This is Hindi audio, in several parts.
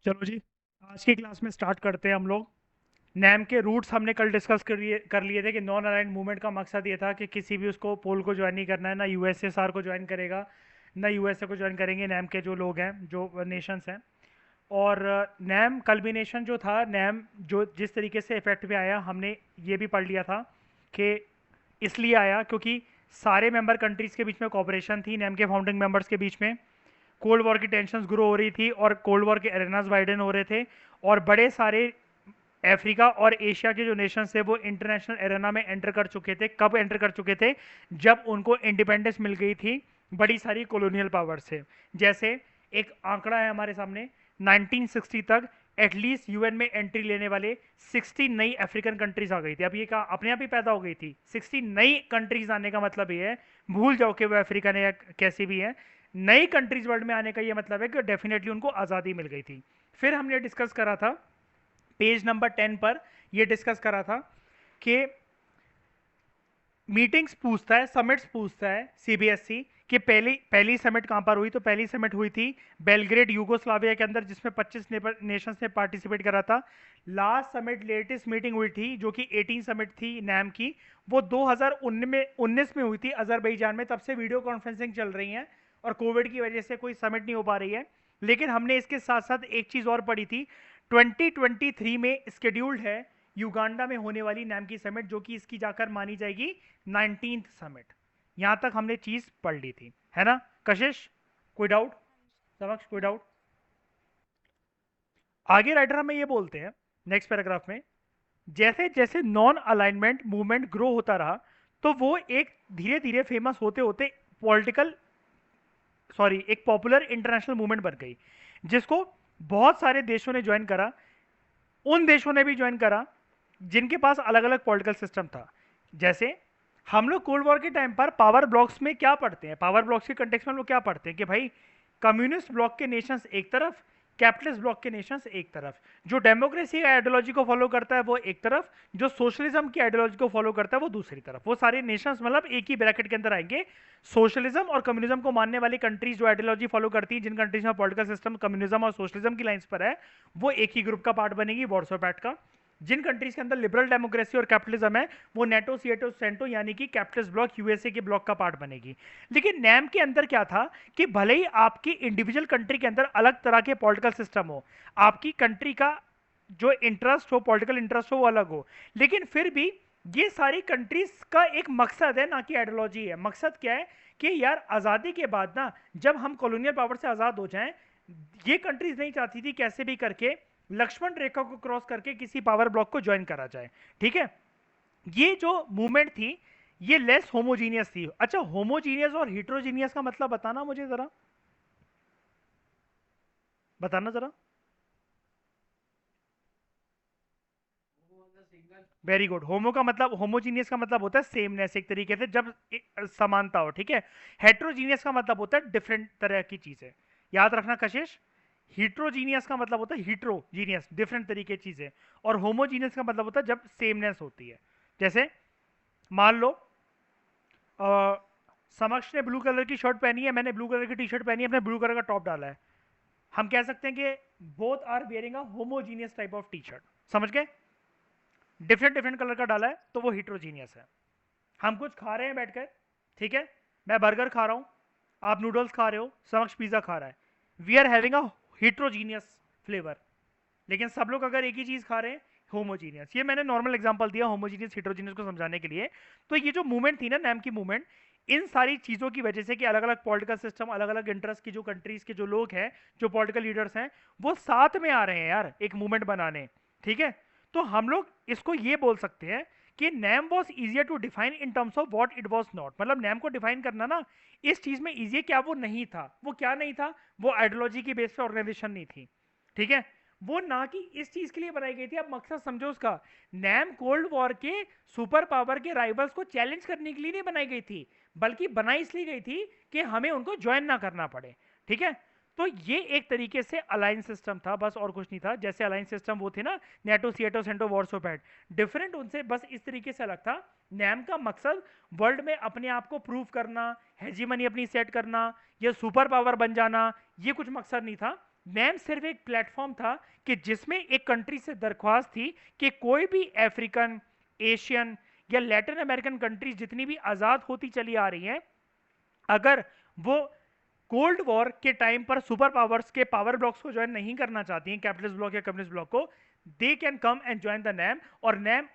चलो जी, आज की क्लास में स्टार्ट करते हैं हम लोग। नैम के रूट्स हमने कल डिस्कस कर लिए थे कि नॉन अलाइंड मूवमेंट का मकसद ये था कि किसी भी उसको पोल को ज्वाइन नहीं करना है, ना यूएसएसआर को ज्वाइन करेगा, ना यूएसए को ज्वाइन करेंगे नैम के जो लोग हैं, जो नेशंस हैं। और नैम कल्बिनेशन जो था, नैम जो जिस तरीके से इफेक्ट पे आया, हमने ये भी पढ़ लिया था कि इसलिए आया क्योंकि सारे मेंबर कंट्रीज़ के बीच में कोऑपरेशन थी, नैम के फाउंडिंग मेंबर्स के बीच में। कोल्ड वॉर की टेंशन्स ग्रो हो रही थी और कोल्ड वॉर के एरेनाज वाइडन हो रहे थे, और बड़े सारे अफ्रीका और एशिया के जो नेशंस थे वो इंटरनेशनल एरेना में एंटर कर चुके थे। कब एंटर कर चुके थे? जब उनको इंडिपेंडेंस मिल गई थी बड़ी सारी कॉलोनियल पावर से। जैसे एक आंकड़ा है हमारे सामने, 1960 तक एटलीस्ट यूएन में एंट्री लेने वाले 60 नई अफ्रीकन कंट्रीज आ गई थी। अब ये कहा अपने आप ही पैदा हो गई थी? 60 नई कंट्रीज आने का मतलब ये है, भूल जाओ कि वो अफ्रीकन है या कैसी भी है, नई कंट्रीज वर्ल्ड में आने का ये मतलब है कि डेफिनेटली उनको आज़ादी मिल गई थी। फिर हमने डिस्कस करा था पेज नंबर 10 पर, ये डिस्कस करा था कि मीटिंग्स पूछता है, समिट्स पूछता है सीबीएसई कि पहली पहली समिट कहां पर हुई, तो पहली समिट हुई थी बेलग्रेड यूगोस्लाविया के अंदर, जिसमें 25 नेशंस ने पार्टिसिपेट करा था। लास्ट समिट, लेटेस्ट मीटिंग हुई थी जो कि 18 समिट थी नैम की, वो 2019 में हुई थी अजरबैजान में। तब से वीडियो कॉन्फ्रेंसिंग चल रही है और कोविड की वजह से कोई समिट नहीं हो पा रही है। लेकिन हमने इसके साथ साथ एक चीज और पढ़ी थी, 2023 में स्केड्यूल्ड है युगांडा में होने वाली नैम की समिट, जो कि इसकी जाकर मानी जाएगी 19th समिट। यहां तक हमने चीज पढ़ ली थी, है ना कशिश? कोई डाउट? समक्ष कोई डाउट? आगे राइटर हमें ये बोलते हैं नेक्स्ट पैराग्राफ में, जैसे जैसे नॉन अलाइनमेंट मूवमेंट ग्रो होता रहा, तो वो एक धीरे धीरे फेमस होते होते पॉलिटिकल एक पॉपुलर इंटरनेशनल मूवमेंट बन गई, जिसको बहुत सारे देशों ने ज्वाइन करा। उन देशों ने भी ज्वाइन करा जिनके पास अलग अलग पॉलिटिकल सिस्टम था। जैसे हम लोग कोल्ड वॉर के टाइम पर पावर ब्लॉक्स में क्या पढ़ते हैं, पावर ब्लॉक्स के कंटेक्स्ट में हम लोग क्या पढ़ते हैं कि भाई कम्युनिस्ट ब्लॉक के नेशंस एक तरफ, कैपिटलिस्ट ब्लॉक के नेशंस एक तरफ, जो डेमोक्रेसी की आइडियोलॉजी को फॉलो करता है वो एक तरफ, जो सोशलिज्म की आइडियोलॉजी को फॉलो करता है वो दूसरी तरफ। वो सारे नेशंस मतलब एक ही ब्रैकेट के अंदर आएंगे। सोशलिज्म और कम्युनिज्म को मानने वाली कंट्रीज जो आइडियोलॉजी फॉलो करती है, जिन कंट्रीज में पॉलिटिकल सिस्टम कम्युनिज्म और सोशलिज्म की लाइंस पर है, वो एक ही ग्रुप का पार्ट बनेगी, वॉर्सो पैक्ट का। जिन कंट्रीज के अंदर लिबरल डेमोक्रेसी और कैपिटलिज्म है, वो नेटो सीएटो सेंटो यानी कि कैपिटलिस्ट ब्लॉक यूएसए के ब्लॉक का पार्ट बनेगी। लेकिन नैम के अंदर क्या था कि भले ही आपकी इंडिविजुअल कंट्री के अंदर अलग तरह के पॉलिटिकल सिस्टम हो, आपकी कंट्री का जो इंटरेस्ट हो, पॉलिटिकल इंटरेस्ट हो, वो अलग हो, लेकिन फिर भी ये सारी कंट्रीज का एक मकसद है, ना कि आइडियोलॉजी है। मकसद क्या है कि यार आज़ादी के बाद ना, जब हम कॉलोनियल पावर से आज़ाद हो जाएं, ये कंट्रीज नहीं चाहती थी कैसे भी करके लक्ष्मण रेखा को क्रॉस करके किसी पावर ब्लॉक को ज्वाइन करा जाए। ठीक है, ये जो मूवमेंट थी ये लेस होमोजीनियस थी। अच्छा, होमोजीनियस और हिट्रोजीनियस का मतलब बताना मुझे जरा, बताना जरा। Very good. होमो का मतलब, होमोजीनियस का मतलब होता है सेमनेस, एक तरीके से जब समानता हो। ठीक है। हेट्रोजीनियस का मतलब होता है डिफरेंट तरह की चीजें। याद रखना कशिश, हीट्रोजीनियस का मतलब होता है हीट्रोजीनियस, डिफरेंट तरीके की चीजें, और होमोजीनियस का मतलब होता है जब सेमनेस होती है। जैसे मान लो समक्ष ने ब्लू कलर की शर्ट पहनी है, मैंने ब्लू कलर की टी शर्ट पहनी है, अपने ब्लू कलर का टॉप डाला है। हम कह सकते हैं कि both are wearing a homogeneous type of T shirt. समझ गए? डिफरेंट डिफरेंट कलर का डाला है तो वो हिट्रोजीनियस है। हम कुछ खा रहे हैं बैठकर, ठीक है, मैं बर्गर खा रहा हूँ, आप नूडल्स खा रहे हो, समक्ष पिज्जा खा रहा है, we are having a heterogeneous flavour. लेकिन सब लोग अगर एक ही चीज खा रहे हैं, होमोजीनियस। ये मैंने नॉर्मल एग्जांपल दिया होमोजीनियस हिट्रोजीनियस को समझाने के लिए। तो ये जो मूवमेंट थी ना नैम की मूवमेंट, इन सारी चीजों की वजह से कि अलग अलग पॉलिटिकल सिस्टम, अलग अलग इंटरेस्ट की जो कंट्रीज के जो लोग हैं, जो पॉलिटिकल लीडर्स हैं, वो साथ में आ रहे हैं यार एक मूवमेंट बनाने। ठीक है, तो हम लोग इसको ये बोल सकते हैं कि NAM was easier to define in terms of what it was not. मतलब नैम को डिफाइन करना ना इस चीज में इजी है, क्या वो नहीं था, वो क्या नहीं था, वो आइडियोलॉजी की बेस पे ऑर्गेनाइजेशन नहीं थी। ठीक है, वो ना कि इस चीज के लिए बनाई गई थी। अब मकसद समझो उसका, नैम कोल्ड वॉर के सुपर पावर के राइवल्स को चैलेंज करने के लिए नहीं बनाई गई थी, बल्कि बनाई इसलिए गई थी कि हमें उनको ज्वाइन ना करना पड़े। ठीक है, तो ये एक तरीके से अलायंस सिस्टम था, बस और कुछ नहीं था। जैसे अलायंस सिस्टम वो थे ना, NATO SEATO CENTO Warsaw pact, different उनसे बस इस तरीके से अलग था। नैम का मकसद वर्ल्ड में अपने आप को प्रूव करना, हेजीमनी अपनी सेट करना, ये सुपर पावर बन जाना, ये कुछ मकसद नहीं था। नैम सिर्फ एक प्लेटफॉर्म था कि जिसमें एक कंट्री से दरख्वास्त थी कि कोई भी अफ्रीकन, एशियन या लैटिन अमेरिकन कंट्रीज जितनी भी आज़ाद होती चली आ रही हैं, अगर वो कोल्ड वॉर के टाइम पर सुपर पावर्स के पावर ब्लॉक्स को ज्वाइन नहीं करना चाहती हैं, कैपिटलिस्ट ब्लॉक या कम्युनिस्ट ब्लॉक को, they can come and join the NAM, और नैम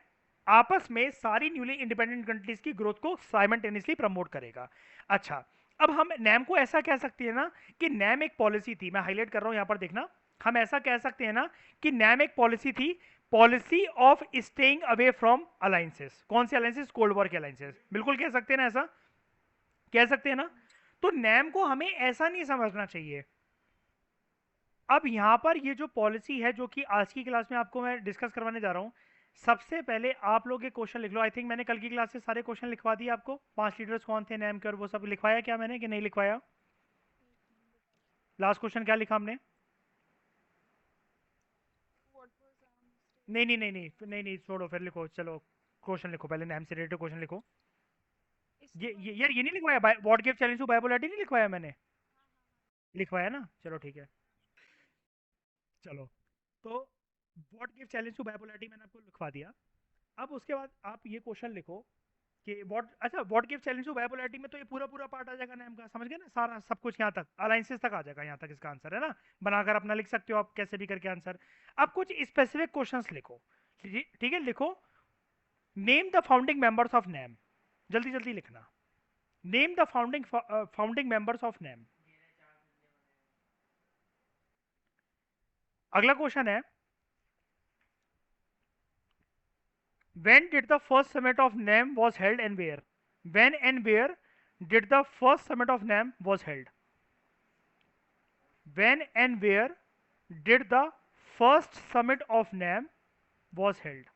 आपस में सारी न्यूली इंडिपेंडेंट कंट्रीज की ग्रोथ को साइमल्टेनियसली प्रमोट करेगा। अच्छा, अब हम नैम को ऐसा कह सकते हैं ना कि नैम एक पॉलिसी थी, मैं हाईलाइट कर रहा हूं यहां पर देखना, हम ऐसा कह सकते हैं ना कि नैम एक पॉलिसी थी, policy of staying away from alliances. कौन से अलायंसेस? कोल्ड वॉर के अलायंसेस, बिल्कुल कह सकते हैं ना, ऐसा कह सकते हैं ना। तो नैम को हमें ऐसा नहीं समझना चाहिए। अब यहाँ पर ये जो पॉलिसी है जो कि आज की क्लास में आपको मैं डिस्कस करवाने जा रहा हूँ, सबसे पहले आप लोग एक क्वेश्चन लिख लो। आई थिंक मैंने कल की क्लास से सारे क्वेश्चन लिखवा दिए आपको, 5 लीडर्स कौन थे नैम के, और वो सब लिखवाया क्या मैंने कि नहीं लिखवाया? लास्ट क्वेश्चन क्या लिखा हमने? नहीं नहीं नहीं नहीं नहीं नहीं, छोड़ो, फिर लिखो, चलो क्वेश्चन लिखो, पहले नैम से रिलेटेड क्वेश्चन लिखो। ये यार ये नहीं लिखवाया, what give challenge to bipolarity नहीं लिखवाया मैंने? लिखवाया ना, चलो ठीक है। चलो, तो what give challenge to bipolarity मैंने आपको लिखवा दिया। अब उसके बाद आप ये क्वेश्चन लिखो कि व्हाट, अच्छा what give challenge to bipolarity में तो ये पूरा पूरा पार्ट आ जाएगा नैम का, समझ गए ना, सारा सब कुछ यहाँ तक अलायंसेस तक आ जाएगा, यहाँ तक इसका आंसर है ना, बनाकर अपना लिख सकते हो आप कैसे भी करके आंसर। अब कुछ स्पेसिफिक क्वेश्चंस लिखो, ठीक है, लिखो। Name the founding members of NAM, जल्दी जल्दी लिखना। Name the founding members of NAM. अगला क्वेश्चन है, when did the first summit of NAM was held and where? When and where did the first summit of NAM was held? When and where did the first summit of NAM was held?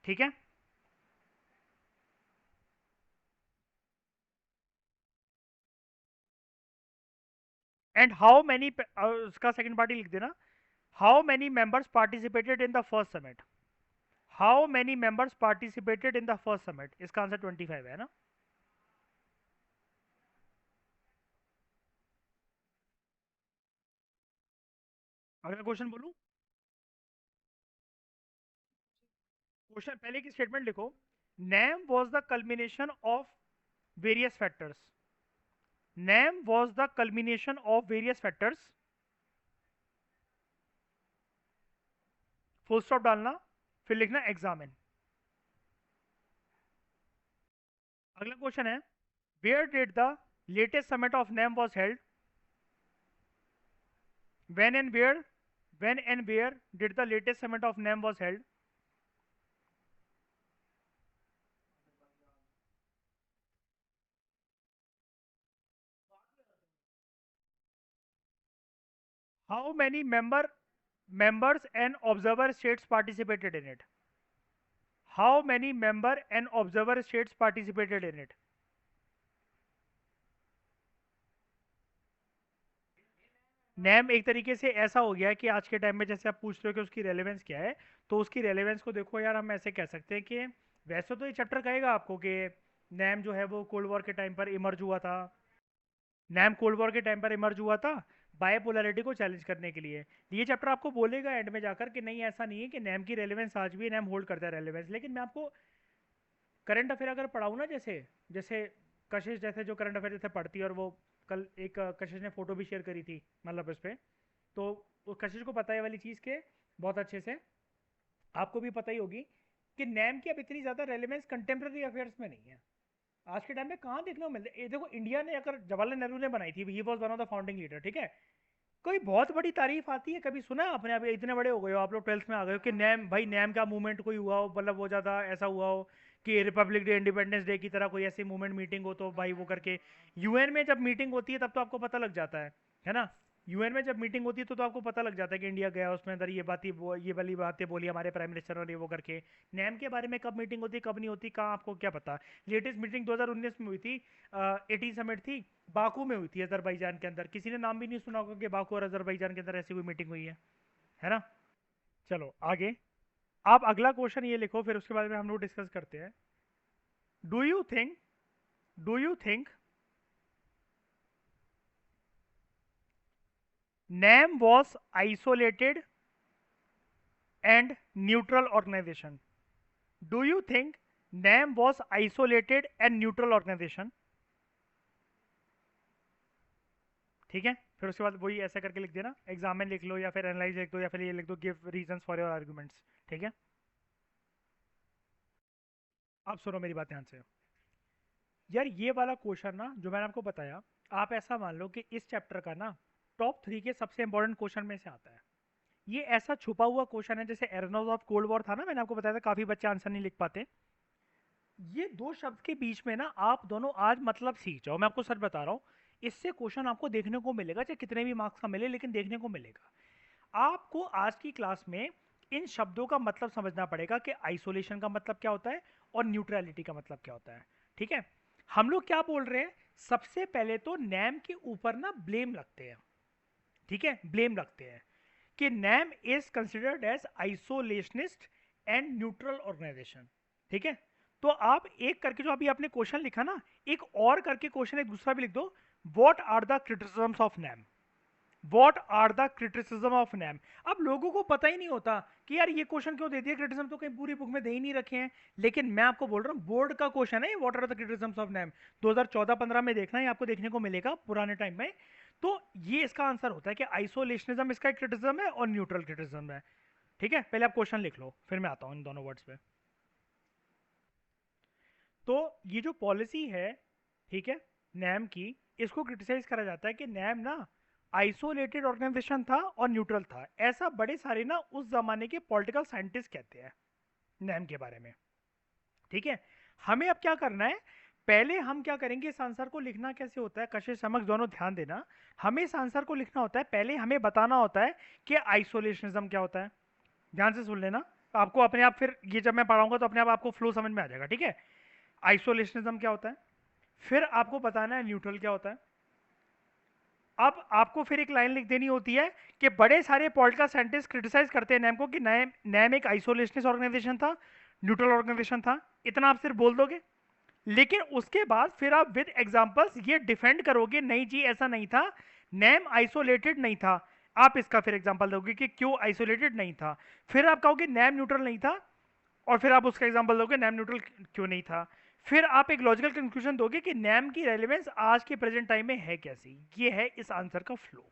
ठीक है, and how many उसका सेकंड पार्टी लिख देना, how many members participated in the first summit? How many members participated in the first summit? इसका आंसर 25 है ना। अगला क्वेश्चन बोलूं? क्वेश्चन पहले की स्टेटमेंट लिखो, NAM was the culmination of various factors. NAM was the culmination of various factors, full stop डालना, फिर लिखना एग्जामिन। अगला क्वेश्चन है, where did the latest summit of NAM was held? When and where, when and where did the latest summit of NAM was held? How many members and observer states participated in it? How many member and observer states participated in it? NAM एक तरीके से ऐसा हो गया है कि आज के टाइम में जैसे आप पूछ रहे हो कि उसकी रेलेवेंस क्या है, तो उसकी रेलेवेंस को देखो यार, हम ऐसे कह सकते हैं कि वैसे तो ये चैप्टर कहेगा आपको कि नैम जो है वो कोल्ड वॉर के टाइम पर इमर्ज हुआ था, नैम कोल्ड वॉर के टाइम पर इमर्ज हुआ था बायपोलैरिटी को चैलेंज करने के लिए। ये चैप्टर आपको बोलेगा एंड में जाकर कि नहीं ऐसा नहीं है कि नैम की रेलेवेंस आज भी नैम होल्ड करता है रेलेवेंस, लेकिन मैं आपको करंट अफेयर अगर पढ़ाऊँ ना, जैसे जैसे कशिश जैसे जो करंट अफेयर जैसे पढ़ती है, और वो कल एक कशिश ने फोटो भी शेयर करी थी मतलब उस पर, तो वो कशिश को पता है वाली चीज़ के बहुत अच्छे से, आपको भी पता ही होगी कि नैम की अब इतनी ज़्यादा रेलेवेंस कंटेम्प्रेरी अफेयर्स में नहीं है। आज के टाइम में कहाँ देखने को मिलता है? ये देखो, इंडिया ने अगर जवाहरलाल नेहरू ने बनाई थी, he was one of the founding leader, ठीक है, कोई बहुत बड़ी तारीफ आती है कभी सुना है आपने? अभी इतने बड़े हो गए हो आप लोग, 12th में आ गए हो, कि नैम भाई नैम का मूवमेंट कोई हुआ हो, मतलब वो ज़्यादा ऐसा हुआ हो कि रिपब्लिक डे, इंडिपेंडेंस डे की तरह कोई ऐसी मूवमेंट मीटिंग हो तो भाई वो करके। यूएन में जब मीटिंग होती है तब तो आपको पता लग जाता है ना, यूएन में जब मीटिंग होती है तो आपको पता लग जाता है कि इंडिया गया, उसमें अंदर ये बात ये वाली बातें बोली हमारे प्राइम मिनिस्टर और ये वो करके। नैम के बारे में कब मीटिंग होती है कब नहीं होती कहाँ आपको क्या पता? लेटेस्ट मीटिंग 2019 में हुई थी, 18 समिट थी, बाकू में हुई थी अजरबैजान के अंदर। किसी ने नाम भी नहीं सुना होगा कि बाकू और अजरबैजान के अंदर ऐसी कोई मीटिंग हुई है ना। चलो आगे, आप अगला क्वेश्चन ये लिखो, फिर उसके बाद में हम लोग डिस्कस करते हैं। Do you think, do you think NAM was isolated and neutral organization. Do you think NAM was isolated and neutral organization? ठीक है, फिर उसके बाद वही ऐसा करके लिख देना, एग्जाम में लिख लो या फिर एनालाइज लिख दो या फिर ये लिख दो, give reasons for your arguments. ठीक है, अब सुनो मेरी बात ध्यान से। यार ये वाला क्वेश्चन ना जो मैंने आपको बताया, आप ऐसा मान लो कि इस चैप्टर का ना टॉप 3 के सबसे इंपॉर्टेंट क्वेश्चन में से आता है। ये ऐसा छुपा हुआ क्वेश्चन है, जैसे एरनोज ऑफ कोल्ड वॉर था ना, मैंने आपको बताया था काफी बच्चे आंसर नहीं लिख पाते। ये दो शब्द के बीच में ना आप दोनों आज मतलब सीख जाओ, मैं आपको सच बता रहा हूँ। इससे क्वेश्चन आपको देखने को मिलेगा, चाहे कितने भी मार्क्स का मिले, लेकिन देखने को मिलेगा। आपको आज की क्लास में इन शब्दों का मतलब समझना पड़ेगा कि आइसोलेशन का मतलब क्या होता है और न्यूट्रलिटी का मतलब क्या होता है। ठीक है, हम लोग क्या बोल रहे हैं, सबसे पहले तो नैम के ऊपर ना ब्लेम लगते हैं। ठीक है, ब्लेम लगते हैं कि NAM is considered as isolationist and neutral organisation. ठीक है, तो आप एक करके जो अभी आपने क्वेश्चन लिखा ना, एक और करके क्वेश्चन एक दूसरा भी लिख दो, what are the criticisms of NAM. What are the criticism of NAM. अब लोगों को पता ही नहीं होता कि यार ये क्वेश्चन क्यों दे दिया, क्रिटिसिज्म तो कहीं पूरी बुक में दे ही नहीं रखे हैं। लेकिन मैं आपको बोल रहा हूँ बोर्ड का क्वेश्चन है, what are the criticisms of NAM. 2014-15 में देखना, ये आपको देखने को मिलेगा पुराने टाइम में। तो ये इसका आंसर होता है कि आइसोलेशनिज्म इसका क्रिटिसिज्म है और न्यूट्रल क्रिटिसिज्म है। ठीक है, पहले आप क्वेश्चन लिख लो, फिर मैं आता हूँ इन दोनों वर्ड्स पे। तो ये जो पॉलिसी है, ठीक है, नैम की, इसको क्रिटिसाइज करा जाता है कि नैम ना आइसोलेटेड ऑर्गेनाइजेशन था और न्यूट्रल था। ऐसा बड़े सारे ना उस जमाने के पॉलिटिकल साइंटिस्ट कहते हैं नैम के बारे में। ठीक है, हमें अब क्या करना है, पहले हम क्या करेंगे, इस आंसर को लिखना कैसे होता है, कशिश समक्ष दोनों ध्यान देना। हमें इस आंसर को लिखना होता है, पहले हमें बताना होता है कि आइसोलेशनिज्म क्या होता है। ध्यान से सुन लेना, आपको अपने आप फिर ये जब मैं पढ़ाऊंगा तो अपने आप आपको फ्लो समझ में आ जाएगा। ठीक है, आइसोलेशनिज्म क्या होता है, फिर आपको बताना है न्यूट्रल क्या होता है। अब आपको फिर एक लाइन लिख देनी होती है कि बड़े सारे पॉलिटिकल साइंटिस्ट क्रिटिसाइज करते हैं नैम को कि नैम नैम एक आइसोलेशनिस्ट ऑर्गेनाइजेशन था, न्यूट्रल ऑर्गेनाइजेशन था। इतना आप सिर्फ बोल दोगे, लेकिन उसके बाद फिर आप विद एग्जांपल्स ये डिफेंड करोगे, नहीं जी ऐसा नहीं था, नैम आइसोलेटेड नहीं था। आप इसका फिर एग्जांपल दोगे कि क्यों आइसोलेटेड नहीं था। फिर आप कहोगे नैम न्यूट्रल नहीं था, और फिर आप उसका एग्जांपल दोगे नैम न्यूट्रल क्यों नहीं था। फिर आप एक लॉजिकल कंक्लूजन दोगे कि नैम की रेलेवेंस आज के प्रेजेंट टाइम में है कैसी। ये है इस आंसर का फ्लो।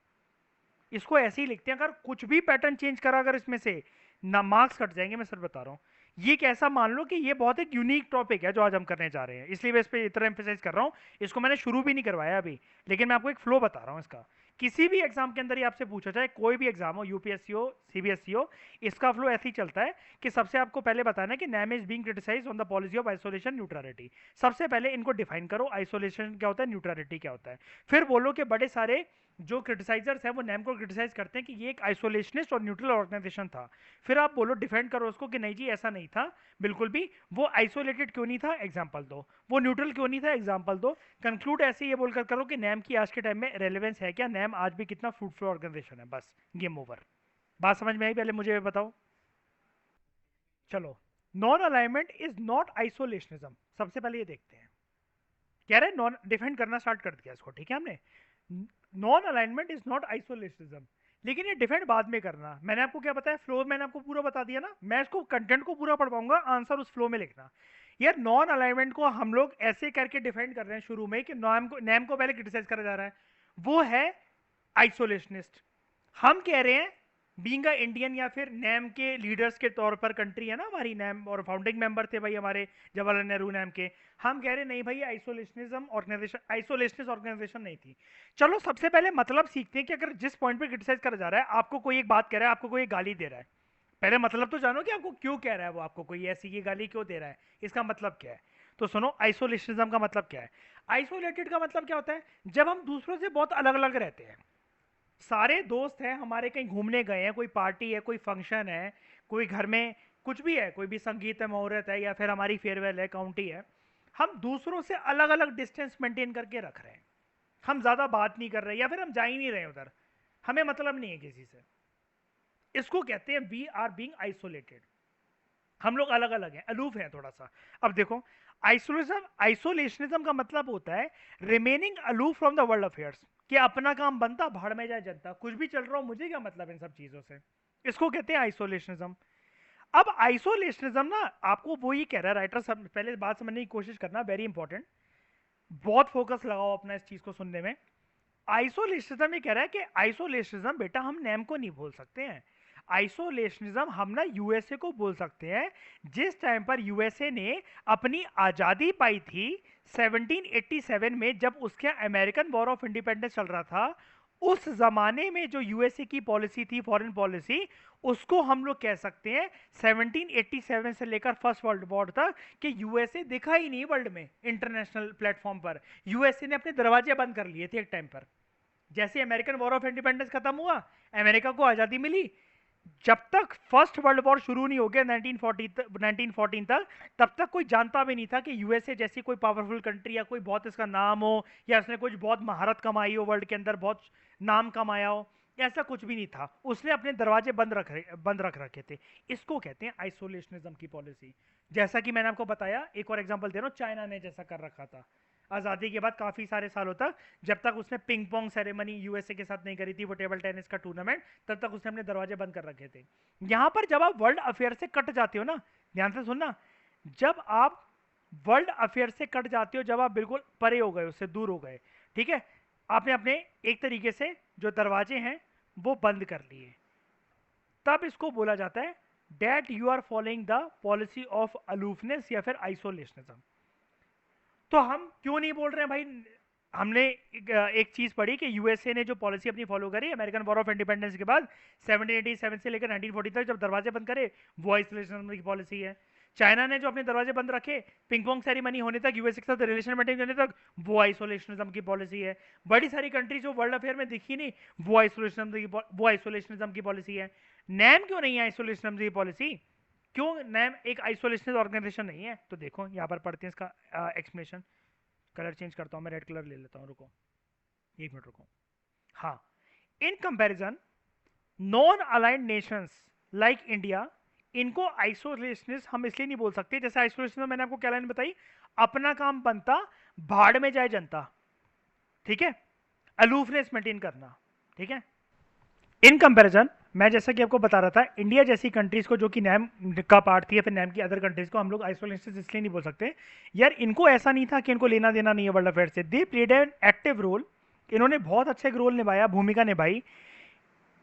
इसको ऐसे ही लिखते हैं, अगर कुछ भी पैटर्न चेंज करा अगर इसमें से, ना मार्क्स कट जाएंगे, मैं सर बता रहा हूँ। ये कैसा मान लो कि ये बहुत एक यूनिक टॉपिक है जो आज हम करने जा रहे हैं, इसलिए मैं इस पर इतना एम्फेसाइज कर रहा हूँ। इसको मैंने शुरू भी नहीं करवाया अभी, लेकिन मैं आपको एक फ्लो बता रहा हूँ इसका। किसी भी एग्जाम के अंदर ये आपसे पूछा जाए, कोई भी एग्जाम हो, यूपीएससी हो, सीबीएसई हो, इसका फ्लो ऐसे ही चलता है कि सबसे आपको पहले बताना है कि NAM is being criticise on the policy of isolation neutrality. सबसे पहले इनको डिफाइन करो, आइसोलेशन क्या होता है, न्यूट्रलिटी क्या होता है। फिर बोलो कि बड़े सारे जो क्रिटिसाइजर्स हैं वो नैम को क्रिटिसाइज करते हैं कि ये एक आइसोलेशनिस्ट और न्यूट्रल ऑर्गेनाइजेशन था। फिर आप बोलो, डिफेंड करो उसको कि नहीं जी ऐसा नहीं था बिल्कुल भी, वो आइसोलेटेड क्यों नहीं था, एग्जांपल दो। वो न्यूट्रल क्यों नहीं था, एग्जांपल दो। कंक्लूड ऐसे ये बोलकर करो कि नैम की आज के टाइम में रेलेवेंस है क्या, नैम आज भी कितना फ्रूटफुल ऑर्गेनाइजेशन है, बस गेम ओवर। बात समझ में आई, पहले मुझे ये बताओ। चलो, नॉन अलाइनमेंट इज नॉट आइसोलेशनिज्म, सबसे पहले ये देखते हैं। कह रहे हैं नॉन, डिफेंड करना स्टार्ट कर दिया इसको, ठीक है हमने। नॉन अलाइनमेंट इज नॉट आइसोलेशनिज्म, लेकिन ये डिफेंड बाद में करना। मैंने आपको क्या बताया, फ्लो मैंने आपको पूरा बता दिया ना, मैं इसको कंटेंट को पूरा पढ़ पाऊंगा, आंसर उस फ्लो में लिखना। यार नॉन अलाइनमेंट को हम लोग ऐसे करके डिफेंड कर रहे हैं शुरू में कि नैम को पहले क्रिटिसाइज करा जा रहा है, वो है आइसोलेशनिस्ट। हम कह रहे हैं बीइंग अ इंडियन या फिर नैम के लीडर्स के तौर पर, कंट्री है ना हमारी नैम, और फाउंडिंग मेंबर थे भाई हमारे जवाहरलाल नेहरू नैम के, हम कह रहे नहीं भाई आइसोलेशनिज्म ऑर्गेनाइजेशन, आइसोलेशनिस्ट ऑर्गेनाइजेशन नहीं थी। चलो सबसे पहले मतलब सीखते हैं कि अगर जिस पॉइंट पे क्रिटिसाइज करा जा रहा है, आपको कोई एक बात कह रहा है, आपको कोई एक गाली दे रहा है, पहले मतलब तो जानो कि आपको क्यों कह रहा है वो, आपको कोई ऐसी ये गाली क्यों दे रहा है, इसका मतलब क्या है। तो सुनो, आइसोलेशनिज्म का मतलब क्या है। आइसोलेटेड का मतलब क्या होता है, जब हम दूसरों से बहुत अलग अलग रहते हैं। सारे दोस्त हैं हमारे, कहीं घूमने गए हैं, कोई पार्टी है, कोई फंक्शन है, कोई घर में कुछ भी है, कोई भी संगीत है, मुहूर्त है, या फिर हमारी फेयरवेल है, काउंटी है। हम दूसरों से अलग अलग डिस्टेंस मेंटेन करके रख रहे हैं, हम ज्यादा बात नहीं कर रहे, या फिर हम जा ही नहीं रहे उधर, हमें मतलब नहीं है किसी से। इसको कहते हैं वी आर बीइंग आइसोलेटेड, हम लोग अलग अलग हैं, अलूफ हैं थोड़ा सा। अब देखो, आइसोलेशन, आइसोलेशनिज्म का मतलब होता है remaining aloof from the world affairs. कि अपना काम बनता, भाड़ में जाए जनता, कुछ भी चल रहा हो मुझे क्या मतलब इन सब चीजों से। इसको कहते हैं आइसोलेशनिज्म। अब आइसोलेशनिज्म ना आपको वो ये कह रहा है राइटर, सब पहले बात समझने की कोशिश करना, वेरी इंपॉर्टेंट, बहुत फोकस लगाओ अपना इस चीज को सुनने में। आइसोलेशनिज्म ये कह रहा है कि आइसोलेशनिज्म बेटा हम नेम को नहीं बोल सकते हैं। आइसोलेशनिज्म हम ना यूएसए को बोल सकते हैं। जिस टाइम पर यूएसए ने अपनी आजादी पाई थी 1787 में, जब उसके अमेरिकन वॉर ऑफ इंडिपेंडेंस चल रहा था, उस जमाने में जो यूएसए की पॉलिसी थी, फॉरेन पॉलिसी, उसको हम लोग कह सकते हैं 1787 से लेकर फर्स्ट वर्ल्ड वॉर तक कि यूएसए दिखा ही नहीं वर्ल्ड में इंटरनेशनल प्लेटफॉर्म पर। यूएसए ने अपने दरवाजे बंद कर लिए थे एक टाइम पर। जैसे अमेरिकन वॉर ऑफ इंडिपेंडेंस खत्म हुआ, अमेरिका को आजादी मिली, जब तक फर्स्ट वर्ल्ड वॉर शुरू नहीं हो गया 1914 तक, तब तक कोई जानता भी नहीं था कि यूएसए जैसी कोई पावरफुल कंट्री या कोई बहुत इसका नाम हो, या उसने कुछ बहुत महारत कमाई हो वर्ल्ड के अंदर, बहुत नाम कमाया हो, ऐसा कुछ भी नहीं था। उसने अपने दरवाजे बंद रख रखे थे। इसको कहते हैं आइसोलेशनिज्म की पॉलिसी। जैसा कि मैंने आपको बताया, एक और एग्जांपल दे रहा हूँ, चाइना ने जैसा कर रखा था आज़ादी के बाद काफ़ी सारे सालों तक, जब तक उसने पिंग पोंग सेरेमनी यूएसए के साथ नहीं करी थी, वो टेबल टेनिस का टूर्नामेंट, तब तक उसने अपने दरवाजे बंद कर रखे थे। यहां पर जब आप वर्ल्ड अफेयर से कट जाते हो ना, ध्यान से सुनना, जब आप वर्ल्ड अफेयर से कट जाते हो, जब आप बिल्कुल परे हो गए, उससे दूर हो गए, ठीक है, आपने अपने एक तरीके से जो दरवाजे हैं वो बंद कर लिए, तब इसको बोला जाता है that you are following the policy of aloofness या फिर आइसोलेशनिज्म। तो हम क्यों नहीं बोल रहे हैं भाई, हमने एक चीज पढ़ी कि यूएसए ने जो पॉलिसी अपनी फॉलो करी अमेरिकन वॉर ऑफ इंडिपेंडेंस के बाद 1787 से लेकर 1940 तक, जब दरवाजे बंद करे, वो आइसोलेशन की पॉलिसी है। चाइना ने जो अपने दरवाजे बंद रखे पिंग पोंग सेरेमनी होने तक, यूएसए के साथ रिलेशन मेंटेन करने तक, वो आइसोलेशनिज्म की पॉलिसी है। बड़ी सारी कंट्री जो वर्ल्ड अफेयर में दिखी नहीं, वो आइसोलेशनिज्म की पॉलिसी है। नैम क्यों नहीं है आइसोलेशनिज्म की पॉलिसी? क्यों नैम एक आइसोलेशनिस्ट ऑर्गेनाइजेशन नहीं है? तो देखो यहाँ पर पढ़ते हैं इसका एक्सप्लेनेशन। कलर चेंज करता हूँ मैं, रेड कलर ले लेता हूँ, रुको एक मिनट रुको। हाँ, in comparison non aligned Nations like India, इनको आइसोलेशनिस्ट हम इसलिए नहीं बोल सकते, जैसे आइसोलेशन में मैंने आपको क्या लाइन बताई, अपना काम बनता, भाड़ में जाए जनता, ठीक है, अलूफनेस मेंटेन करना, ठीक है। इन कंपैरिजन, मैं जैसा कि आपको बता रहा था, इंडिया जैसी कंट्रीज को जो कि नैम का पार्ट थी या फिर नैम की अदर कंट्रीज को हम लोग आइसोलेशन इसलिए नहीं बोल सकते यार, इनको ऐसा नहीं था कि इनको लेना देना नहीं है वर्ल्ड अफेयर से। They played an active role, इन्होंने बहुत अच्छे रोल निभाया, भूमिका निभाई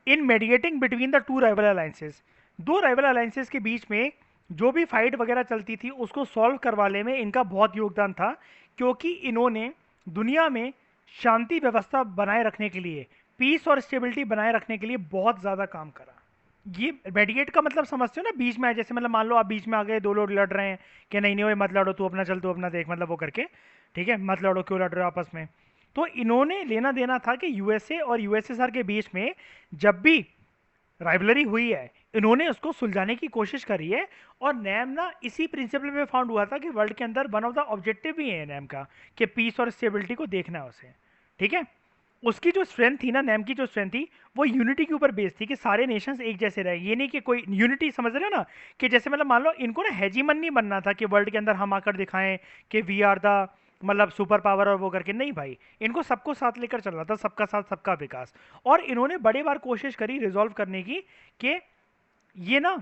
in mediating between the two rival alliances. दो राइवल अलायंसेस के बीच में जो भी फाइट वगैरह चलती थी उसको सॉल्व करवाने में इनका बहुत योगदान था, क्योंकि इन्होंने दुनिया में शांति व्यवस्था बनाए रखने के लिए, पीस और स्टेबिलिटी बनाए रखने के लिए बहुत ज़्यादा काम करा। ये मेडिएट का मतलब समझते हो ना, बीच में आए, जैसे मतलब मान लो आप बीच में आ गए, दो लोग लड़ रहे हैं कि नहीं नहीं मत लड़ो, तू अपना चल, तू अपना देख, मतलब वो करके, ठीक है, मत लड़ो, क्यों लड़ रहे हो आपस में। तो इन्होंने लेना देना था कि यूएसए और यूएसएसआर के बीच में जब भी राइवलरी हुई है, इन्होंने उसको सुलझाने की कोशिश करी है। और नैम ना इसी प्रिंसिपल पे फाउंड हुआ था कि वर्ल्ड के अंदर वन ऑफ द ऑब्जेक्टिव भी है नैम का कि पीस और स्टेबिलिटी को देखना है उसे, ठीक है। उसकी जो स्ट्रेंथ थी ना, नैम की जो स्ट्रेंथ थी, वो यूनिटी के ऊपर बेस्ड थी कि सारे नेशंस एक जैसे रहे। ये नहीं कि कोई यूनिटी, समझ रहे हो ना, कि जैसे मतलब मान लो इनको ना हेजीमन नहीं बनना था कि वर्ल्ड के अंदर हम आकर दिखाएं कि वी आर द मतलब सुपर पावर और वो करके, नहीं भाई, इनको सबको साथ लेकर चलना था, सबका साथ सबका विकास। और इन्होंने बड़े बार कोशिश करी रिजॉल्व करने की कि ये ना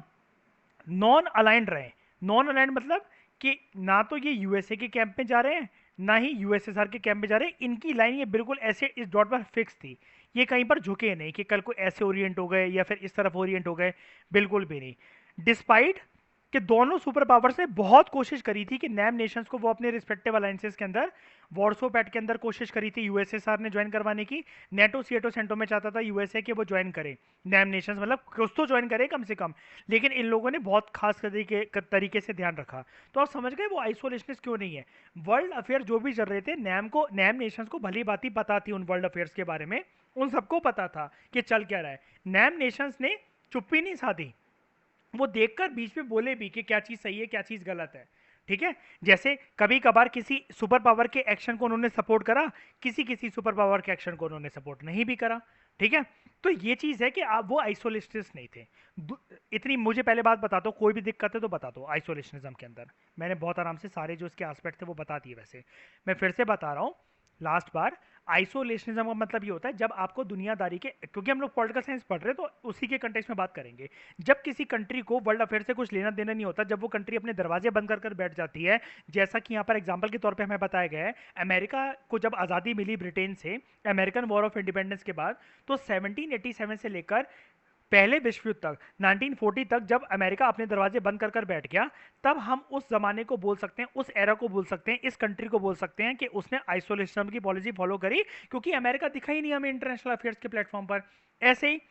नॉन अलाइंड रहे। नॉन अलाइंड मतलब कि ना तो ये यूएसए के कैंप में जा रहे हैं, ना ही यूएसएसआर के कैंप में जा रहे हैं। इनकी लाइन ये बिल्कुल ऐसे इस डॉट पर फिक्स थी, ये कहीं पर झुके नहीं कि कल को ऐसे ओरिएंट हो गए या फिर इस तरफ ओरिएंट हो गए, बिल्कुल भी नहीं। डिस्पाइट कि दोनों सुपर पावर्स ने बहुत कोशिश करी थी कि नैम नेशंस को वो अपने रिस्पेक्टिव अलायंसेस के अंदर, वॉर्सो पैक्ट के अंदर कोशिश करी थी यूएसएसआर ने ज्वाइन करवाने की। नेटो सीएटो सेंटो में चाहता था यूएसए कि वो ज्वाइन करे नैम नेशंस, मतलब कुछ तो ज्वाइन करे कम से कम, लेकिन इन लोगों ने बहुत खास तरीके से ध्यान रखा। तो आप समझ गए वो आइसोलेशनिस्ट क्यों नहीं है। वर्ल्ड अफेयर जो भी चल रहे थे, नैम नेशंस को भली बात ही पता थी उन वर्ल्ड अफेयर्स के बारे में, उन सबको पता था कि चल क्या रहा है। नैम नेशंस ने चुप्पी नहीं साधी, वो देखकर बीच में बोले भी कि क्या चीज़ सही है क्या चीज़ गलत है, ठीक है। जैसे कभी कभार किसी सुपर पावर के एक्शन को उन्होंने सपोर्ट करा, किसी किसी सुपर पावर के एक्शन को उन्होंने सपोर्ट नहीं भी करा, ठीक है। तो ये चीज़ है कि आप वो आइसोलेशनिस्ट नहीं थे। इतनी मुझे पहले बात बता दो, कोई भी दिक्कत है तो बता दो। आइसोलेशनिज्म के अंदर मैंने बहुत आराम से सारे जो इसके एस्पेक्ट थे वो बता दिए। वैसे मैं फिर से बता रहा हूँ लास्ट बार, आइसोलेशनिज्म का मतलब ये होता है जब आपको दुनियादारी के, क्योंकि हम लोग पॉलिटिकल साइंस पढ़ रहे हैं तो उसी के कंटेक्स्ट में बात करेंगे। जब किसी कंट्री को वर्ल्ड अफेयर से कुछ लेना देना नहीं होता, जब वो कंट्री अपने दरवाजे बंद कर कर बैठ जाती है, जैसा कि यहाँ पर एग्जाम्पल के तौर पर हमें बताया गया है, अमेरिका को जब आज़ादी मिली ब्रिटेन से अमेरिकन वॉर ऑफ इंडिपेंडेंस के बाद, तो 1787 से लेकर पहले विश्व युद्ध तक 1940 तक जब अमेरिका अपने दरवाजे बंद कर कर बैठ गया, तब हम उस जमाने को बोल सकते हैं, उस एरा को बोल सकते हैं, इस कंट्री को बोल सकते हैं कि उसने आइसोलेशन की पॉलिसी फॉलो करी, क्योंकि अमेरिका दिखा ही नहीं हमें इंटरनेशनल अफेयर्स के प्लेटफॉर्म पर। ऐसे ही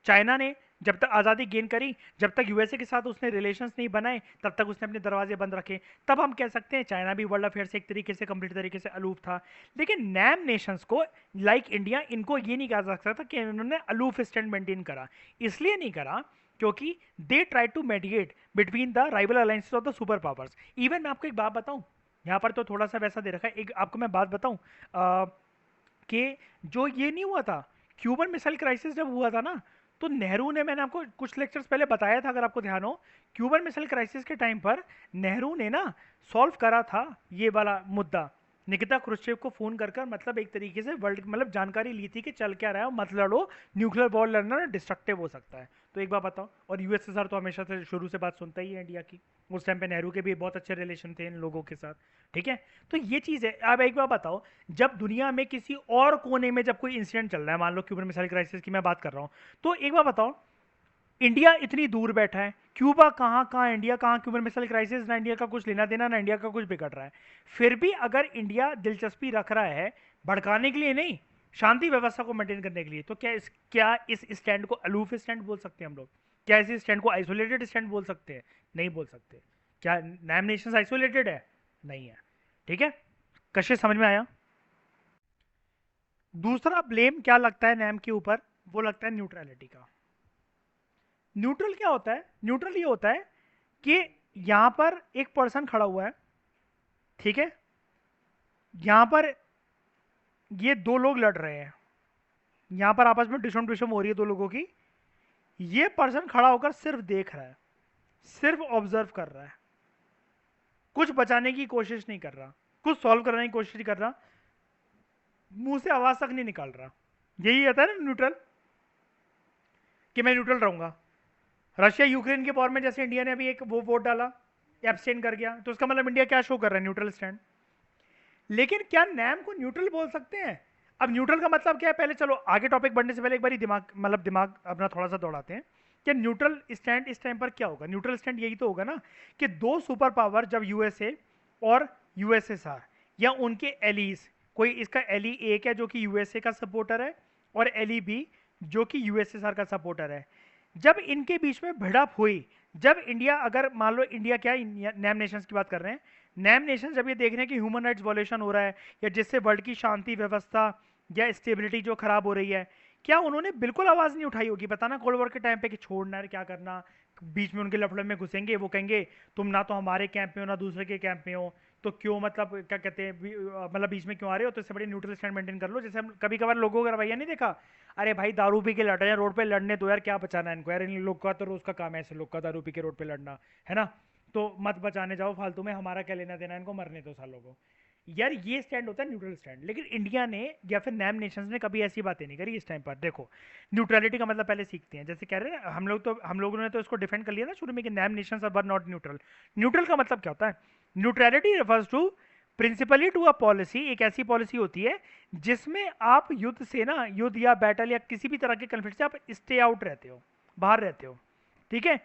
चाइना ने जब तक आज़ादी गेन करी, जब तक यूएसए के साथ उसने रिलेशंस नहीं बनाए, तब तक उसने अपने दरवाजे बंद रखे। तब हम कह सकते हैं चाइना भी वर्ल्ड अफेयर से एक तरीके से कंप्लीट तरीके से अलूफ था। लेकिन नैम नेशंस को, लाइक इंडिया, इनको ये नहीं कहा जा सकता कि इन्होंने अलूफ स्टैंड मेंटेन करा। इसलिए नहीं करा क्योंकि they try to mediate between the rival alliances of the super powers. Even मैं आपको एक बात बताऊं, यहाँ पर तो थोड़ा सा वैसा दे रखा है, एक आपको मैं बात बताऊं कि जो ये नहीं हुआ था, क्यूबन मिसाइल क्राइसिस जब हुआ था ना, तो नेहरू ने, मैंने आपको कुछ लेक्चर्स पहले बताया था अगर आपको ध्यान हो, क्यूबन मिसाइल क्राइसिस के टाइम पर नेहरू ने ना सॉल्व करा था ये वाला मुद्दा, निकिता क्रुश्चेव को फोन कर कर, मतलब एक तरीके से वर्ल्ड, मतलब जानकारी ली थी कि चल क्या रहा है, मत लड़ो, न्यूक्लियर वॉर लड़ना डिस्ट्रक्टिव हो सकता है। तो एक बात बताओ, और यूएसएसआर तो हमेशा से शुरू से बात सुनता ही है इंडिया की, उस टाइम पे नेहरू के भी बहुत अच्छे रिलेशन थे इन लोगों के साथ, ठीक है। तो ये चीज़ है। अब एक बात बताओ, जब दुनिया में किसी और कोने में जब कोई इंसिडेंट चल रहा है, मान लो क्यूबन मिसाइल क्राइसिस की मैं बात कर रहा हूँ, तो एक बात बताओ, इंडिया इतनी दूर बैठा है, क्यूबा कहाँ कहाँ, इंडिया कहाँ, क्यूबन मिसाइल क्राइसिस, ना इंडिया का कुछ लेना देना, ना इंडिया का कुछ बिगड़ रहा है। फिर भी अगर इंडिया दिलचस्पी रख रहा है भड़काने के लिए नहीं, शांति व्यवस्था को मेंटेन करने के लिए, तो क्या इस स्टैंड को अलूफ स्टैंड बोल सकते हैं हम लोग? क्या इस स्टैंड को आइसोलेटेड स्टैंड बोल सकते हैं? नहीं बोल सकते। क्या नैम नेशंस आइसोलेटेड है? नहीं है, ठीक है। कशिश समझ में आया? दूसरा ब्लेम क्या लगता है नैम के ऊपर, वो लगता है न्यूट्रलिटी का। न्यूट्रल क्या होता है? न्यूट्रल ये होता है कि यहां पर एक पर्सन खड़ा हुआ है, ठीक है, यहां पर ये दो लोग लड़ रहे हैं, यहां पर आपस में डिशम डिशम हो रही है दो लोगों की, ये पर्सन खड़ा होकर सिर्फ देख रहा है, सिर्फ ऑब्जर्व कर रहा है, कुछ बचाने की कोशिश नहीं कर रहा, कुछ सॉल्व करने की कोशिश नहीं कर रहा, मुंह से आवाज तक नहीं निकाल रहा। यही आता है ना न्यूट्रल, कि मैं न्यूट्रल रहूंगा। रशिया यूक्रेन के वॉर में जैसे इंडिया ने अभी एक वो वोट डाला, एब्सटेन कर गया, तो उसका मतलब इंडिया क्या शो कर रहा है? Neutral stand. लेकिन क्या नैम को न्यूट्रल बोल सकते हैं? अब न्यूट्रल का मतलब क्या है, पहले चलो आगे टॉपिक बढ़ने से पहले एक बार दिमाग अपना थोड़ा सा दौड़ाते हैं कि न्यूट्रल स्टैंड इस टाइम पर क्या होगा। न्यूट्रल स्टैंड यही तो होगा ना कि दो सुपर पावर, जब यूएसए और यूएसएसआर या उनके एलीज, कोई इसका एली एक है जो कि यूएसए का सपोर्टर है, और एली बी जो कि यूएसएसआर का सपोर्टर है, जब इनके बीच में भिड़प हुई, जब इंडिया, अगर मान लो इंडिया, क्या नैम नेशंस की बात कर रहे हैं, नैम नेशन जब ये देख रहे हैं कि ह्यूमन राइट्स वॉलेशन हो रहा है, या जिससे वर्ल्ड की शांति व्यवस्था या स्टेबिलिटी जो खराब हो रही है, क्या उन्होंने बिल्कुल आवाज नहीं उठाई होगी? पता ना कोल्ड वॉर के टाइम पे कि छोड़ना है, क्या करना, बीच में उनके लफड़े में घुसेंगे, वो कहेंगे तुम ना तो हमारे कैंप में हो ना दूसरे के कैंप में हो, तो क्यों, मतलब क्या कहते हैं, मतलब बीच में क्यों आ रहे हो, तो इससे बड़े न्यूट्रल स्टैंड मेंटेन कर लो। जैसे हम कभी कभार लोगों का रवैया नहीं देखा, अरे भाई दारू पी के लड़ रहे हैं रोड पे, लड़ने दो यार, क्या बचाना है इनको यार, इन लोग का तो रोज का काम है ऐसे लोग का दारू पी के रोड पे लड़ना, है ना, तो मत बचाने जाओ फालतू में, हमारा क्या लेना देना, इनको मरने दो सालों को। यार ये स्टैंड होता है न्यूट्रल स्टैंड। लेकिन इंडिया ने या फिर नैम नेशंस ने कभी ऐसी बातें नहीं करी इस टाइम पर। देखो न्यूट्रलिटी का मतलब पहले सीखते हैं, जैसे कह रहे हैं ना हम लोगों ने तो इसको डिफेंड कर लिया ना शुरू में कि NAM nations are not neutral. Neutral का मतलब क्या होता है? Neutrality refers to principally to a policy, एक ऐसी पॉलिसी होती है जिसमें आप युद्ध से ना, युद्ध या बैटल या किसी भी तरह के कन्फ्लिक्ट से आप स्टे आउट रहते हो, बाहर रहते हो, ठीक है।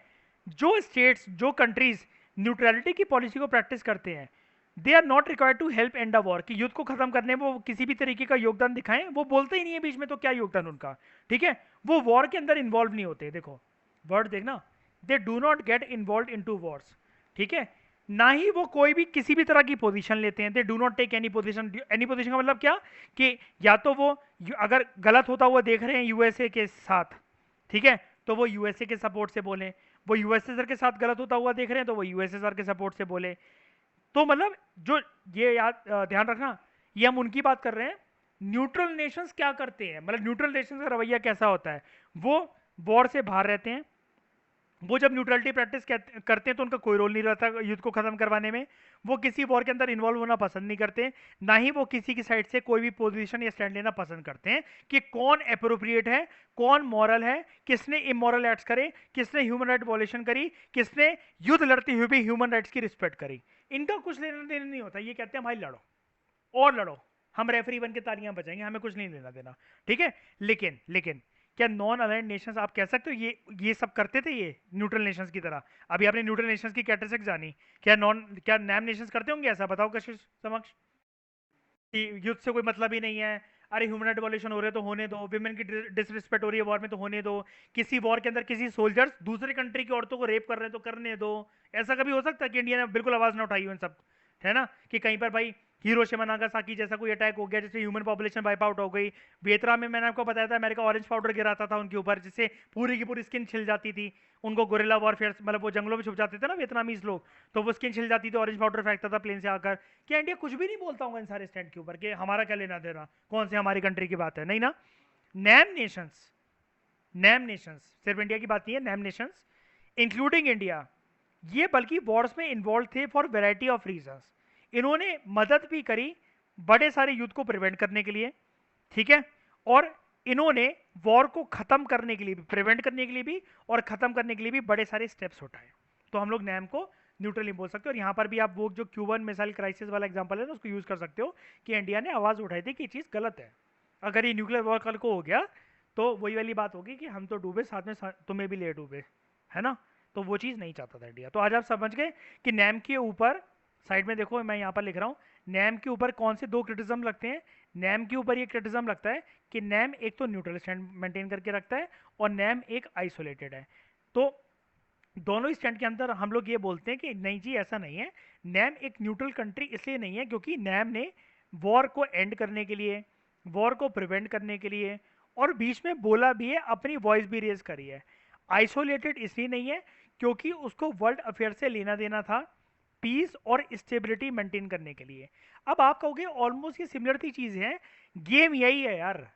जो स्टेट्स, जो कंट्रीज न्यूट्रलिटी की पॉलिसी को प्रैक्टिस करते हैं, they are not required to help and a war, कि युद्ध को खत्म करने में वो किसी भी तरीके का योगदान दिखाएं, वो बोलते ही नहीं है बीच में, तो क्या योगदान उनका, ठीक है। वो वॉर के अंदर इन्वॉल्व नहीं होते, देखो वर्ड देखना, they do not get involve into wars, ठीक है। ना ही वो कोई भी किसी भी तरह की पोजीशन लेते हैं, they do not take any position. Any position का मतलब क्या, कि या तो वो अगर गलत होता हुआ देख रहे हैं यूएसए के साथ, ठीक है, तो वो यूएसए के सपोर्ट से बोले, वो यूएसएसआर के साथ गलत होता हुआ देख रहे हैं तो वो यूएसएसआर के सपोर्ट से बोले। तो मतलब जो ये याद ध्यान रखना, ये हम उनकी बात कर रहे हैं। न्यूट्रल नेशंस क्या करते हैं, मतलब न्यूट्रल नेशंस का रवैया कैसा होता है, वो वॉर से बाहर रहते हैं, वो जब न्यूट्रलिटी प्रैक्टिस करते हैं तो उनका कोई रोल नहीं रहता युद्ध को खत्म करवाने में। वो किसी वॉर के अंदर इन्वॉल्व होना पसंद नहीं करते, ना ही वो किसी की साइड से कोई भी पोजीशन या स्टैंड लेना पसंद करते हैं कि कौन अप्रोप्रिएट है, कौन मॉरल है, किसने इमोरल एक्ट्स करे, किसने ह्यूमन राइट वॉलेशन करी, किसने युद्ध लड़ते हुए भी ह्यूमन राइट्स की रिस्पेक्ट करी। इनका कुछ लेना देना नहीं होता। ये कहते हैं भाई लड़ो और लड़ो, हम रेफरी बन के तालियां बजाएंगे, हमें कुछ नहीं लेना देना। ठीक है। लेकिन लेकिन क्या नॉन अलाइंड नेशंस, आप कह सकते हो ये सब करते थे ये न्यूट्रल नेशंस की तरह? अभी आपने न्यूट्रल नेशंस की कैरेक्टरिस्टिक्स जानी, क्या नैम नेशंस करते होंगे ऐसा? बताओ कशिश समक्ष कि युद्ध से कोई मतलब ही नहीं है, अरे ह्यूमन राइट वॉल्यूशन हो रहे तो होने दो, विमेन की डिसरिस्पेक्ट हो रही है वॉर में तो होने दो, किसी वॉर के अंदर किसी सोल्जर्स दूसरे कंट्री की औरतों को रेप कर रहे हैं तो करने दो। ऐसा कभी हो सकता है कि इंडिया ने बिल्कुल आवाज ना उठाई हो इन सब, है ना? कि कहीं पर भाई हिरोशिमा नागासाकी जैसा कोई अटैक हो गया जिससे ह्यूमन पॉपुलेशन वाइप आउट हो गई। वियतनाम में मैंने आपको बताया था अमेरिका ऑरेंज पाउडर गिराता था उनके ऊपर, जिससे पूरी की पूरी स्किन छिल जाती थी। उनको गोरिल्ला वॉरफेयर, मतलब वो जंगलों में छुप जाते थे ना वियतनामीज लोग, तो वो स्किन छिल जाती थी, ऑरेंज पाउडर फेंकता था प्लेन से आकर। क्या इंडिया कुछ भी नहीं बोलता होगा इन सारे स्टैंड के ऊपर कि हमारा क्या लेना देना, कौन से हमारी कंट्री की बात है? नहीं ना। नैम नेशंस, नैम नेशंस सिर्फ इंडिया की बात नहीं है, नैम नेशंस इंक्लूडिंग इंडिया, ये बल्कि वॉर्स में इन्वॉल्व थे फॉर वेराइटी ऑफ रीजंस। इन्होंने मदद भी करी बड़े सारे युद्ध को प्रिवेंट करने के लिए, ठीक है, और इन्होंने वॉर को खत्म करने के लिए भी, प्रिवेंट करने के लिए भी और खत्म करने के लिए भी बड़े सारे स्टेप्स उठाए। तो हम लोग नैम को न्यूट्रली बोल सकते हो। और यहाँ पर भी आप वो जो क्यूबन मिसाइल क्राइसिस वाला एग्जांपल है ना, उसको यूज कर सकते हो कि इंडिया ने आवाज उठाई थी कि ये चीज गलत है। अगर ये न्यूक्लियर वॉर कल को हो गया तो वही वाली बात होगी कि हम तो डूबे साथ में तुम्हें भी ले डूबे, है ना? तो वो चीज़ नहीं चाहता था इंडिया। तो आज आप समझ गए कि नैम के ऊपर, साइड में देखो मैं यहाँ पर लिख रहा हूँ, नैम के ऊपर कौन से दो क्रिटिज्म लगते हैं। नैम के ऊपर ये क्रिटिज्म लगता है कि नैम एक तो न्यूट्रल स्टैंड मेंटेन करके रखता है और नैम एक आइसोलेटेड है। तो दोनों ही स्टैंड के अंदर हम लोग ये बोलते हैं कि नहीं जी ऐसा नहीं है। नैम एक न्यूट्रल कंट्री इसलिए नहीं है क्योंकि नैम ने वॉर को एंड करने के लिए, वॉर को प्रिवेंट करने के लिए और बीच में बोला भी है, अपनी वॉइस भी रेज करी है। आइसोलेटेड इसलिए नहीं है क्योंकि उसको वर्ल्ड अफेयर से लेना देना था पीस और स्टेबिलिटी मेंटेन करने के लिए। अब आप कहोगे ऑलमोस्ट ये सिमिलर सी चीज है, गेम यही है यार।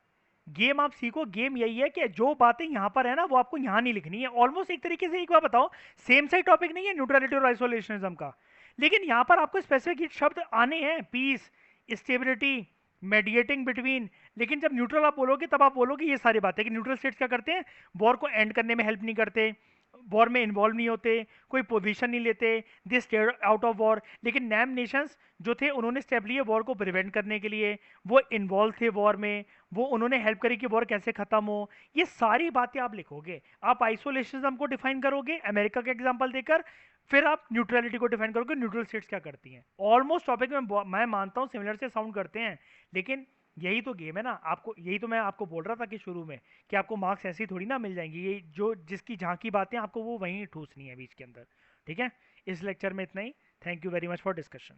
गेम आप सीखो, गेम यही है कि जो बातें यहाँ पर है ना वो आपको यहाँ नहीं लिखनी है। ऑलमोस्ट एक तरीके से, एक बार बताओ, सेम साइड टॉपिक नहीं है न्यूट्रलिटी और आइसोलेशनिज्म का, लेकिन यहाँ पर आपको स्पेसिफिक शब्द आने हैं, पीस, स्टेबिलिटी, मेडिएटिंग बिटवीन। लेकिन जब न्यूट्रल आप बोलोगे तब आप बोलोगे ये सारी बातें कि न्यूट्रल स्टेट्स क्या करते हैं, वॉर को एंड करने में हेल्प नहीं करते, वॉर में इन्वॉल्व नहीं होते, कोई पोजीशन नहीं लेते, they stay out of war. लेकिन नैम नेशंस जो थे उन्होंने स्टेप लिए वॉर को प्रिवेंट करने के लिए, वो इन्वॉल्व थे वॉर में, वो उन्होंने हेल्प करी कि वॉर कैसे खत्म हो। ये सारी बातें आप लिखोगे, आप आइसोलेशनिज्म को डिफाइन करोगे अमेरिका का एग्जांपल देकर, फिर आप न्यूट्रलिटी को डिफाइन करोगे न्यूट्रल स्टेट्स क्या करती हैं। ऑलमोस्ट टॉपिक में मैं मानता हूँ सिमिलर से साउंड करते हैं, लेकिन यही तो गेम है ना। आपको यही तो मैं आपको बोल रहा था कि शुरू में, कि आपको मार्क्स ऐसी थोड़ी ना मिल जाएंगी, ये जो जिसकी जहाँ की बातें आपको वो वहीं ठूसनी है बीच के अंदर। ठीक है, इस लेक्चर में इतना ही। Thank you very much for discussion.